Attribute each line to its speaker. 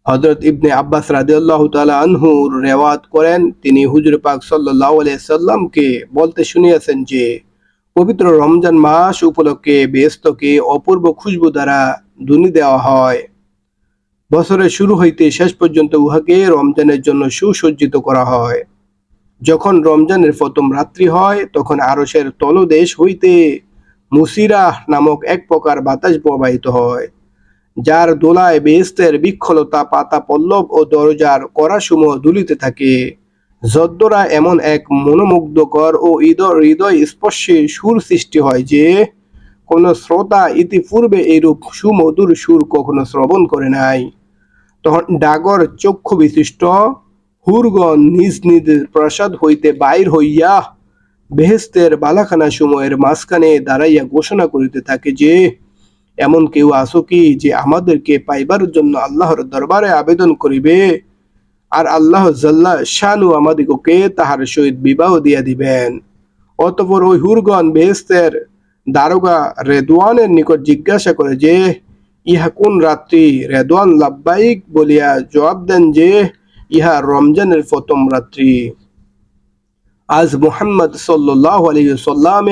Speaker 1: হযরত ইবনে আব্বাস রাদিয়াল্লাহু তাআলা আনহুর রেওয়ায়াত করেন, তিনি হুজুর পাক সাল্লাল্লাহু আলাইহি সাল্লামকে বলতে শুনিয়েছেন যে পবিত্র রমজান মাস উপলক্ষে বেহেশতকে অপূর্ব খুশবু দ্বারা ধুনি দেওয়া হয়। বছরের শুরু হইতে শেষ পর্যন্ত উহাকে রমজানের জন্য সুসজ্জিত করা হয়। যখন রমজানের প্রথম রাত্রি হয়, তখন আরশের তলদেশ হইতে মুসিরাহ নামক এক প্রকার বাতাস প্রবাহিত হয়, যার দোলায় বেহেশতের বৃক্ষলতা, পাতা, পল্লব ও দরজার কড়াসমূহ দুলিতে থাকে। যদ্বারা এমন এক মনোমুগ্ধকর ও হৃদয় স্পর্শী সুর সৃষ্টি হয় যে কোন শ্রোতা ইতিপূর্বে এইরূপ সুমধুর সুর কখনো শ্রবণ করে নাই। তখন ডাগর চক্ষু বিশিষ্ট হুরগণ নিজ নিজ প্রাসাদ হইতে বাহির হইয়া বেহেশতের বালাখানা সমূহের মাঝখানে দাঁড়াইয়া ঘোষণা করিতে থাকে যে এমন কেউ আছো কি যে আমাদেরকে পাইবার জন্য আল্লাহর দরবারে আবেদন করিবে, আর আল্লাহ জাল্লা শানু আমাদিগকে তাহার সহিত বিবাহ দিয়া দিবেন। অতঃপর ওই হুরগণ বেহেশতের দারোগা রেদওয়ানের নিকট জিজ্ঞাসা করে যে ইহা কোন রাত্রি? রেদওয়ান লাব্বাইক বলিয়া জবাব দেন যে ইহা রমজানের প্রথম রাত্রি। আজ মুহাম্মদ সাল্লাল্লাহু আলাইহি ওয়াসাল্লাম